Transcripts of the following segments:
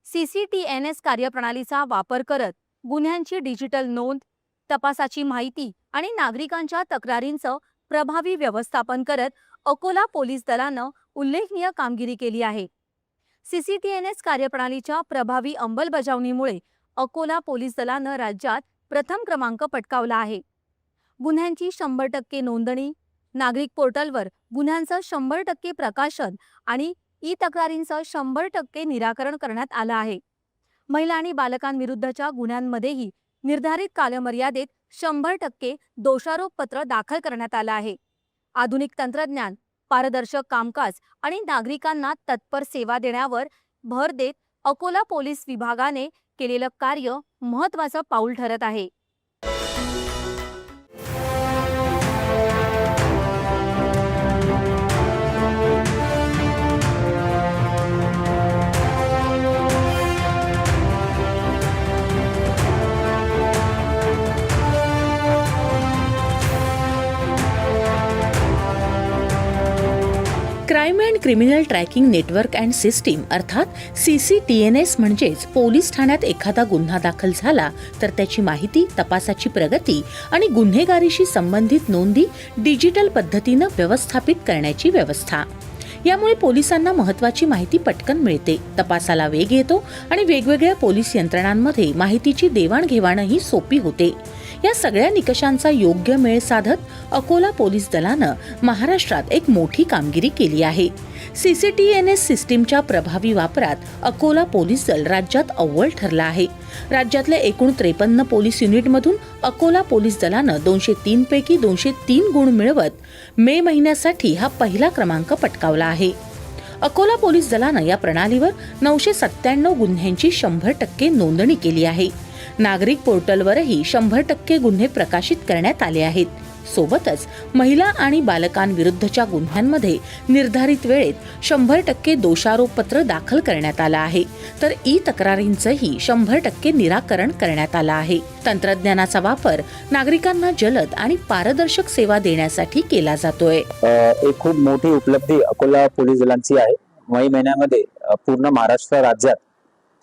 CCTNS कार्यप्रणालीचा वापर करत गुन्ह्यांची डिजिटल नोंद, तपासाची माहिती आणि नागरिकांच्या तक्रारींचं प्रभावी व्यवस्थापन करत अकोला पोलीस दलानं उल्लेखनीय कामगिरी केली आहे। CCTNS कार्यप्रणालीच्या प्रभावी अंमलबजावणीमुळे अकोला पोलीस दलानं राज्यात प्रथम क्रमांक पटकावला आहे। गुन्ह्यांची 100% नोंदणी, नागरिक पोर्टलवर गुन्ह्यांचं 100% प्रकाशन आणि तक्रारींचं 100% निराकरण करण्यात आलं आहे। महिला आणि बालकांविरुद्धच्या गुन्ह्यांमध्येही निर्धारित कालमर्यादेत 100% दोषारोपपत्र दाखल करण्यात आलं आहे। आधुनिक तंत्रज्ञान, पारदर्शक कामकाज आणि नागरिकांना तत्पर सेवा देण्यावर भर देत अकोला पोलीस विभागाने केलेलं कार्य महत्त्वाचं पाऊल ठरत आहे। Crime and criminal tracking network and system अर्थात CCTNS म्हणजेच पोलीस ठाण्यात एखादा गुन्हा दाखल झाला तर त्याची माहिती, तपासाची प्रगती आणि गुन्हेगारीशी संबंधित नोंदी डिजिटल पद्धतीनं व्यवस्थापित करण्याची व्यवस्था। यामुळे पोलिसांना महत्त्वाची माहिती पटकन मिळते, तपासाला वेग येतो आणि वेगवेगळ्या पोलीस यंत्रणांमध्ये माहितीची देवाणघेवाणही सोपी होते। या सगळ्या निकषांचा योग्य मेळ साधत अकोला पोलीस दलानं महाराष्ट्रात एक मोठी कामगिरी केली आहे। CCTNS सिस्टीमच्या प्रभावी वापरात अकोला पोलीस दल राज्यात अव्वल ठरला आहे। राज्यातल्या एकूण 53 पोलीस युनिटमधून अकोला पोलीस दलानं 203 पैकी 203 गुण मिळवत मे महिन्यासाठी हा पहिला क्रमांक पटकावला आहे। अकोला पोलीस दलानं या प्रणालीवर 997 गुन्ह्यांची 100% नोंदणी केली आहे। नागरिक पोर्टलवरही 100% गुन्हे प्रकाशित करण्यात आले आहेत। सोबतच महिला आणि बालकांविरुद्धच्या गुन्ह्यांमध्ये निर्धारित वेळेत 100% दोषारोपपत्र दाखल करण्यात आलं आहे, तर तक्रारींचंही 100% निराकरण करण्यात आलं आहे। तंत्रज्ञानाचा वापर नागरिकांना जलद आणि पारदर्शक सेवा देण्यासाठी केला जातोय। एक खूप मोठी उपलब्धी अकोला पोलीस दलांची आहे। मे महिन्यामध्ये पूर्ण महाराष्ट्र राज्यात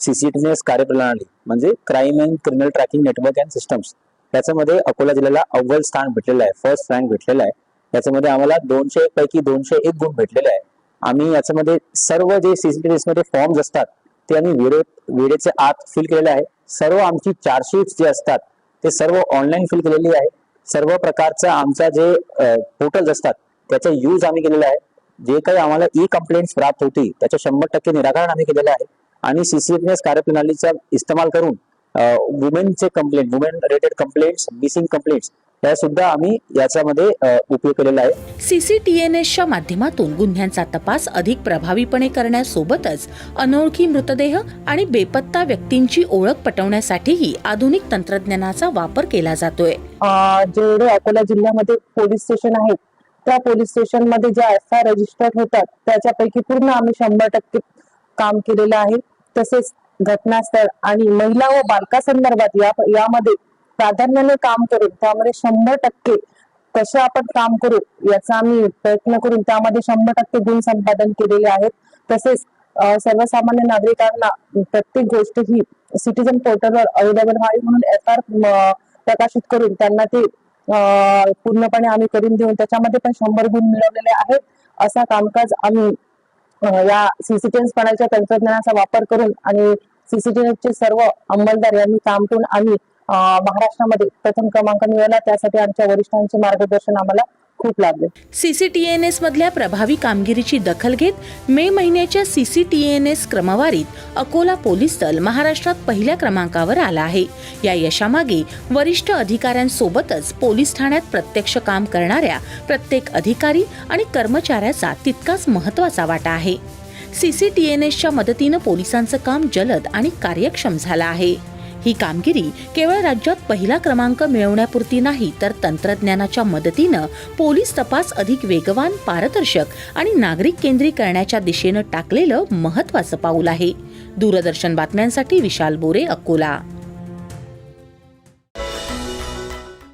CCTNS कार्यप्रणाली म्हणजे crime and criminal tracking network and systems याच्यामध्ये अकोला जिल्ह्याला अव्वल स्थान भेटलेलं आहे, फर्स्ट रँक भेटलेला आहे। याच्यामध्ये आम्हाला 200 पैकी 201 गुण भेटलेले आहे। आम्ही याच्यामध्ये सर्व जे CCTNS मध्ये फॉर्म्स असतात ते आम्ही वेळेचे आत फिल केलेले आहे। सर्व आमची चार्जशीट्स जे असतात ते सर्व ऑनलाईन फिल केलेली आहे। सर्व प्रकारचा आमचा जे पोर्टल्स असतात त्याचा यूज आम्ही केलेला आहे। जे काही आम्हाला कंप्लेंट्स प्राप्त होती त्याचे 100% निराकरण आम्ही केलेलं आहे आणि CCTNS कार्यप्रणालीचा इस्तेमाल करून वुमेनचे complaint, women related complaints, missing complaints या सुद्धा आम्ही याच्यामध्ये उपयोग केलेला आहे। CCTNSच्या माध्यमातून गुन्ह्यांचा तपास अधिक प्रभावीपणे करण्यासोबतच अनोळखी मृतदेह आणि बेपत्ता व्यक्तींची ओळख पटवण्यासाठीही आधुनिक तंत्रज्ञानाचा वापर केला जातोय। जेवढे अकोला जिल्ह्यामध्ये पोलीस स्टेशन आहेत त्या पोलीस स्टेशन मध्ये ज्या FIR रजिस्टर्ड होतात त्याच्यापैकी पूर्ण आम्ही 100% काम केलेलं आहे। तसेच घटनास्थळ आणि महिला व बालकांसंदर्भात यामध्ये प्राधान्याने काम करून त्यामध्ये 100% कसं आपण काम करू याचा आम्ही प्रयत्न करून त्यामध्ये 100% गुण संपादन केलेले आहेत। तसेच सर्वसामान्य नागरिकांना प्रत्येक गोष्ट ही सिटीजन पोर्टलवर अवेलेबल व्हावी म्हणून FIR प्रकाशित करून त्यांना ते पूर्णपणे आम्ही करून देऊन त्याच्यामध्ये पण 100 गुण मिळवलेले आहेत। असा कामकाज आम्ही या CCTNS प्रणालीच्या तंत्रज्ञानाचा वापर करून आणि CCTNSचे सर्व अंमलदार यांनी काम करून आम्ही महाराष्ट्रामध्ये प्रथम क्रमांक मिळवला। त्यासाठी आमच्या वरिष्ठांचे मार्गदर्शन आम्हाला खूप लाभले। CCTNS मधल्या प्रभावी कामगिरीची दखल घेत मे महिन्याच्या CCTNS क्रमवारीत अकोला पोलीस दल महाराष्ट्रात पहिल्या क्रमांकावर आला आहे। या यशामागे वरिष्ठ अधिकाऱ्यांसोबतच पोलीस ठाण्यात प्रत्यक्ष काम करणाऱ्या प्रत्येक अधिकारी आणि कर्मचाऱ्याचा तितकाच महत्त्वाचा वाटा आहे। CCTNSच्या मदतीनं पोलिसांचं काम जलद आणि कार्यक्षम झालं आहे। ही कामगिरी केवळ राज्यात पहिला क्रमांक मिळवण्यापुरती नाही, तर तंत्रज्ञानाच्या मदतीनं पोलीस तपास अधिक वेगवान, पारदर्शक आणि नागरिक केंद्री करण्याच्या दिशेनं टाकलेलं महत्त्वाचं पाऊल आहे। दूरदर्शन बातम्यांसाठी विशाल बोरे, अकोला।